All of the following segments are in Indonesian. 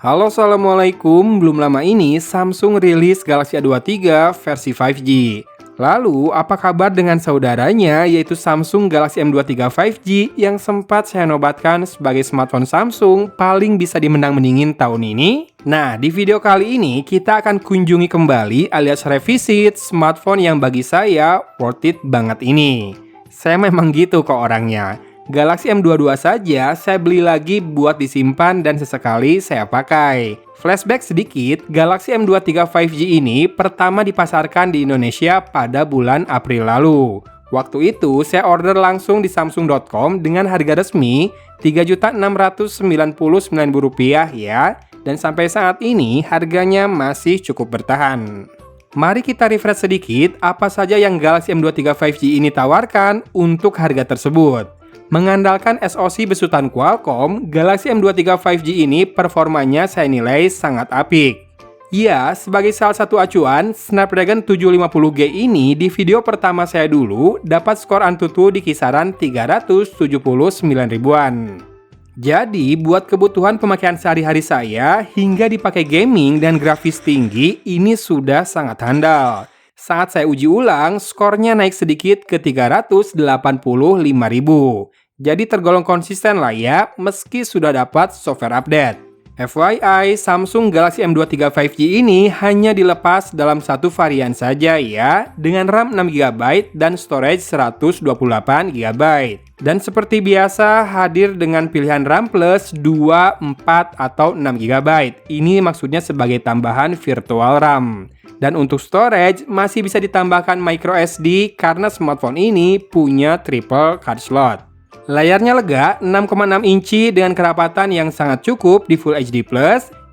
Halo, assalamualaikum. Belum lama ini Samsung rilis Galaxy A23 versi 5G. Lalu, apa kabar dengan saudaranya yaitu Samsung Galaxy M23 5G yang sempat saya nobatkan sebagai smartphone Samsung paling bisa dimenang-meningin tahun ini? Nah, di video kali ini kita akan kunjungi kembali alias revisit smartphone yang bagi saya worth it banget ini. Saya memang gitu kok orangnya. Galaxy M22 saja saya beli lagi buat disimpan dan sesekali saya pakai. Flashback sedikit, Galaxy M23 5G ini pertama dipasarkan di Indonesia pada bulan April lalu. Waktu itu saya order langsung di samsung.com dengan harga resmi Rp3.699.000 ya. Dan sampai saat ini harganya masih cukup bertahan. Mari kita refresh sedikit apa saja yang Galaxy M23 5G ini tawarkan untuk harga tersebut. Mengandalkan SoC besutan Qualcomm, Galaxy M23 5G ini performanya saya nilai sangat apik. Ya, sebagai salah satu acuan, Snapdragon 750G ini di video pertama saya dulu dapat skor Antutu di kisaran 379 ribuan. Jadi, buat kebutuhan pemakaian sehari-hari saya, hingga dipakai gaming dan grafis tinggi, ini sudah sangat handal. Saat saya uji ulang, skornya naik sedikit ke 385.000. Jadi tergolong konsisten lah ya, meski sudah dapat software update. FYI, Samsung Galaxy M23 5G ini hanya dilepas dalam satu varian saja ya, dengan RAM 6GB dan storage 128GB. Dan seperti biasa, hadir dengan pilihan RAM plus 2, 4, atau 6GB. Ini maksudnya sebagai tambahan virtual RAM. Dan untuk storage, masih bisa ditambahkan microSD karena smartphone ini punya triple card slot. Layarnya lega, 6,6 inci dengan kerapatan yang sangat cukup di Full HD+.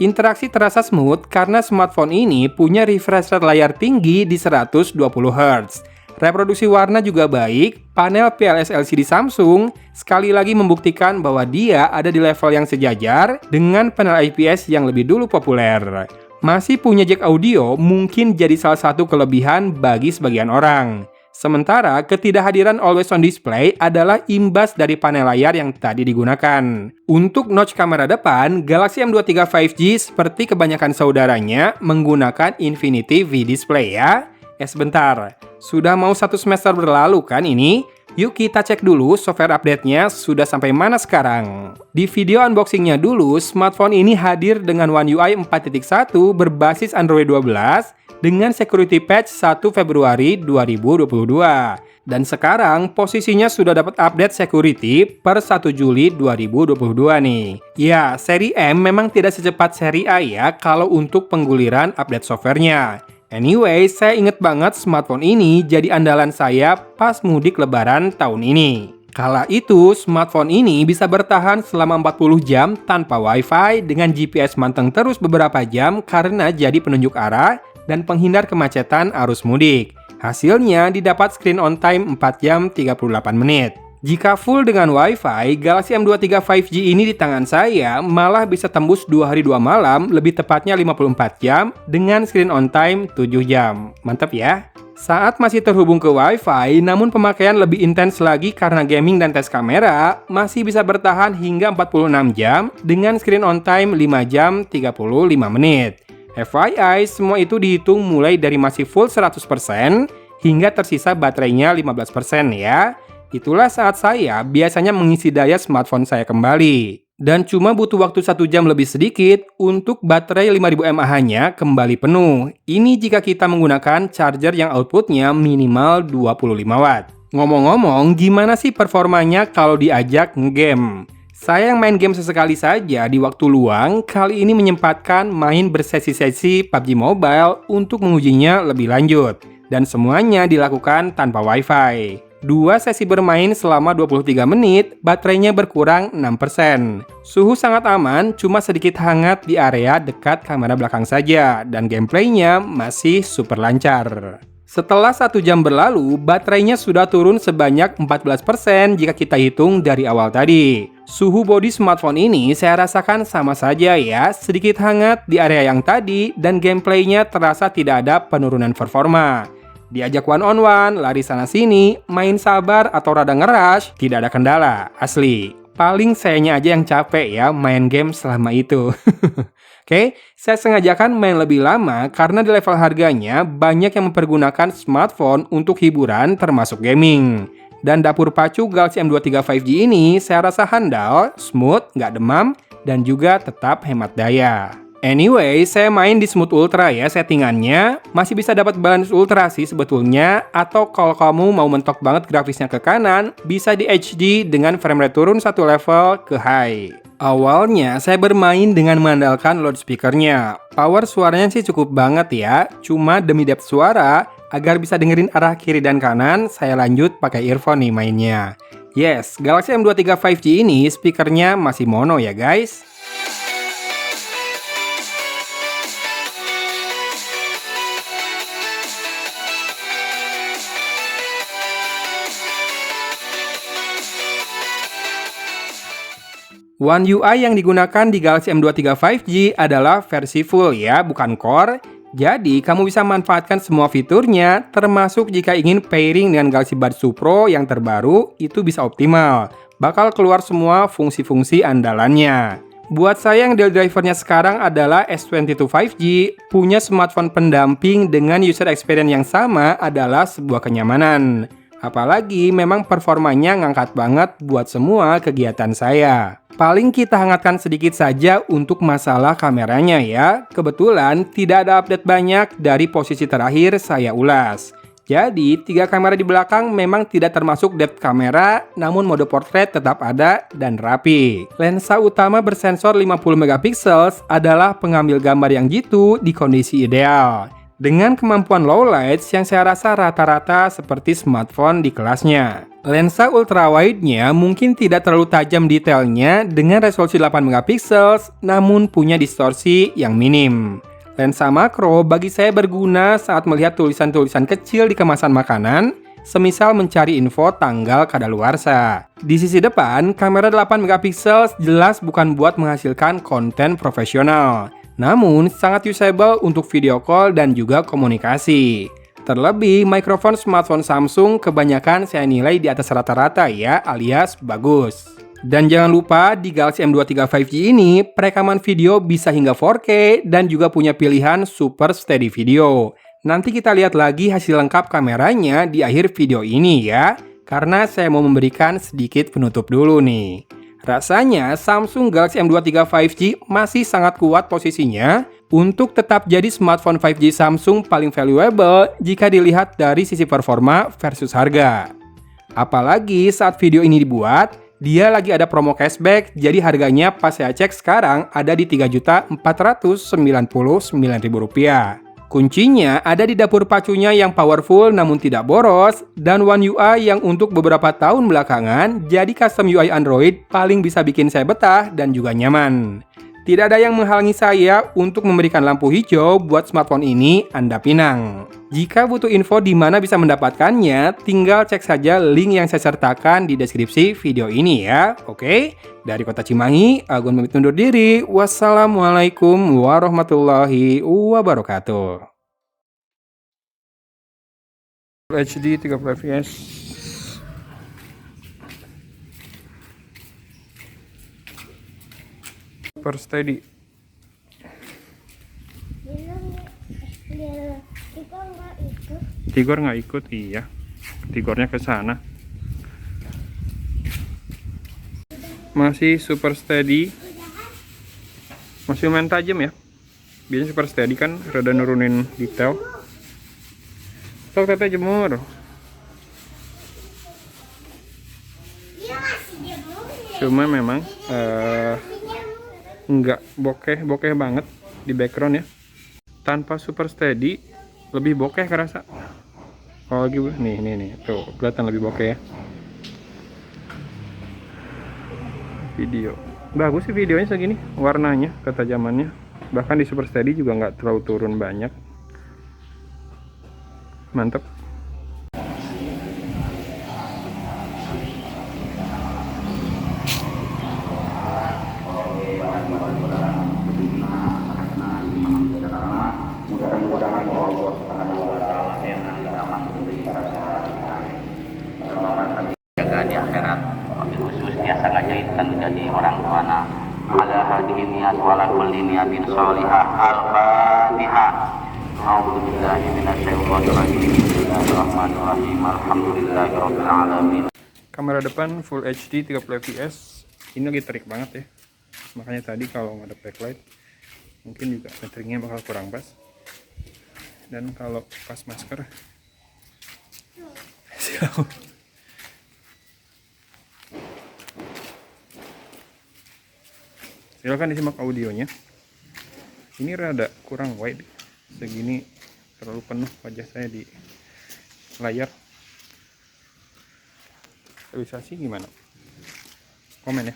Interaksi terasa smooth karena smartphone ini punya refresh rate layar tinggi di 120Hz. Reproduksi warna juga baik, panel PLS LCD Samsung sekali lagi membuktikan bahwa dia ada di level yang sejajar dengan panel IPS yang lebih dulu populer. Masih punya jack audio mungkin jadi salah satu kelebihan bagi sebagian orang. Sementara ketidakhadiran always on display adalah imbas dari panel layar yang tadi digunakan. Untuk notch kamera depan, Galaxy M23 5G seperti kebanyakan saudaranya menggunakan Infinity V Display ya. Sebentar, sudah mau 1 semester berlalu kan ini? Yuk kita cek dulu software update-nya sudah sampai mana sekarang. Di video unboxing-nya dulu, smartphone ini hadir dengan One UI 4.1 berbasis Android 12 dengan security patch 1 Februari 2022. Dan sekarang posisinya sudah dapat update security per 1 Juli 2022 nih. Ya, seri M memang tidak secepat seri A ya kalau untuk pengguliran update softwarenya. Anyway, saya inget banget smartphone ini jadi andalan saya pas mudik lebaran tahun ini. Kala itu, smartphone ini bisa bertahan selama 40 jam tanpa wifi dengan GPS manteng terus beberapa jam karena jadi penunjuk arah dan penghindar kemacetan arus mudik. Hasilnya didapat screen on time 4 jam 38 menit. Jika full dengan Wi-Fi, Galaxy M23 5G ini di tangan saya malah bisa tembus 2 hari 2 malam, lebih tepatnya 54 jam, dengan screen on time 7 jam. Mantap ya? Saat masih terhubung ke Wi-Fi, namun pemakaian lebih intens lagi karena gaming dan tes kamera, masih bisa bertahan hingga 46 jam, dengan screen on time 5 jam 35 menit. FYI, semua itu dihitung mulai dari masih full 100% hingga tersisa baterainya 15% ya. Itulah saat saya biasanya mengisi daya smartphone saya kembali. Dan cuma butuh waktu 1 jam lebih sedikit untuk baterai 5000 mAh-nya kembali penuh. Ini jika kita menggunakan charger yang outputnya minimal 25 watt. Ngomong-ngomong, gimana sih performanya kalau diajak ngegame? Saya yang main game sesekali saja di waktu luang, kali ini menyempatkan main bersesi-sesi PUBG Mobile untuk mengujinya lebih lanjut. Dan semuanya dilakukan tanpa wifi. 2 sesi bermain selama 23 menit, baterainya berkurang 6%. Suhu sangat aman, cuma sedikit hangat di area dekat kamera belakang saja, dan gameplaynya masih super lancar. Setelah 1 jam berlalu, baterainya sudah turun sebanyak 14% jika kita hitung dari awal tadi. Suhu bodi smartphone ini saya rasakan sama saja ya, sedikit hangat di area yang tadi, dan gameplaynya terasa tidak ada penurunan performa. Diajak one on one, lari sana sini, main sabar atau rada ngerush, tidak ada kendala, asli. Paling sayanya aja yang capek ya main game selama itu. Oke, saya sengajakan main lebih lama karena di level harganya banyak yang mempergunakan smartphone untuk hiburan termasuk gaming. Dan dapur pacu Galaxy M23 5G ini saya rasa handal, smooth, nggak demam, dan juga tetap hemat daya. Anyway, saya main di Smooth Ultra ya settingannya. Masih bisa dapat balance ultra sih sebetulnya. Atau kalau kamu mau mentok banget grafisnya ke kanan, bisa di HD dengan frame rate turun satu level ke high. Awalnya saya bermain dengan mengandalkan loudspeakernya. Power suaranya sih cukup banget ya. Cuma demi depth suara, agar bisa dengerin arah kiri dan kanan, saya lanjut pakai earphone nih mainnya. Yes, Galaxy M23 5G ini speakernya masih mono ya guys. One UI yang digunakan di Galaxy M23 5G adalah versi full ya, bukan core. Jadi, kamu bisa manfaatkan semua fiturnya, termasuk jika ingin pairing dengan Galaxy Buds 2 Pro yang terbaru, itu bisa optimal. Bakal keluar semua fungsi-fungsi andalannya. Buat saya yang daily drivernya sekarang adalah S22 5G, punya smartphone pendamping dengan user experience yang sama adalah sebuah kenyamanan. Apalagi memang performanya ngangkat banget buat semua kegiatan saya. Paling kita hangatkan sedikit saja untuk masalah kameranya ya. Kebetulan tidak ada update banyak dari posisi terakhir saya ulas. Jadi, 3 kamera di belakang memang tidak termasuk depth kamera, namun mode portrait tetap ada dan rapi. Lensa utama bersensor 50 megapiksel adalah pengambil gambar yang jitu di kondisi ideal. Dengan kemampuan low lights yang saya rasa rata-rata seperti smartphone di kelasnya. Lensa ultrawide-nya mungkin tidak terlalu tajam detailnya dengan resolusi 8 megapiksel, namun punya distorsi yang minim. Lensa makro bagi saya berguna saat melihat tulisan-tulisan kecil di kemasan makanan, semisal mencari info tanggal kadaluarsa. Di sisi depan, kamera 8 megapiksel jelas bukan buat menghasilkan konten profesional. Namun, sangat usable untuk video call dan juga komunikasi. Terlebih, mikrofon smartphone Samsung kebanyakan saya nilai di atas rata-rata ya, alias bagus. Dan jangan lupa, di Galaxy M23 5G ini, perekaman video bisa hingga 4K dan juga punya pilihan Super Steady Video. Nanti kita lihat lagi hasil lengkap kameranya di akhir video ini ya, karena saya mau memberikan sedikit penutup dulu nih. Rasanya Samsung Galaxy M23 5G masih sangat kuat posisinya untuk tetap jadi smartphone 5G Samsung paling valuable jika dilihat dari sisi performa versus harga. Apalagi saat video ini dibuat, dia lagi ada promo cashback, jadi harganya pas saya cek sekarang ada di Rp3.499.000. Kuncinya ada di dapur pacunya yang powerful namun tidak boros, dan One UI yang untuk beberapa tahun belakangan jadi custom UI Android paling bisa bikin saya betah dan juga nyaman. Tidak ada yang menghalangi saya untuk memberikan lampu hijau buat smartphone ini Anda pinang. Jika butuh info di mana bisa mendapatkannya, tinggal cek saja link yang saya sertakan di deskripsi video ini ya. Oke, dari Kota Cimahi, Agun pamit undur diri. Wassalamualaikum warahmatullahi wabarakatuh. HD 30 fps. Super steady. Tigor nggak ikut, iya. Tigornya ke sana. Masih super steady. Masih lumayan tajam ya. Biasanya super steady kan rada nurunin detail. Sok teteh jemur. Cuma memang nggak bokeh banget di background ya. Tanpa super steady lebih bokeh kerasa. Kalau lagi nih tuh kelihatan lebih bokeh ya. Video bagus sih videonya segini, warnanya, ketajamannya, bahkan di super steady juga nggak terlalu turun banyak. Mantap. Jaga di akhirat, khusus dia sangat jahitan menjadi orang tua. Ala hadhihi niat wa ala kulli niyatin shalihah. Al-Fatihah. A'udzu billahi minasyaitonir rajim. Bismillahirrahmanirrahim. Alhamdulillahirabbil alamin. Kamera depan Full HD 30 fps. Ini lagi terik banget ya. Makanya tadi kalau nggak ada backlight mungkin juga metringnya bakal kurang pas. Dan kalau pas masker silakan disimak audionya. Ini rada kurang wide, segini terlalu penuh wajah saya di layar. Stabilisasi gimana? Komen ya.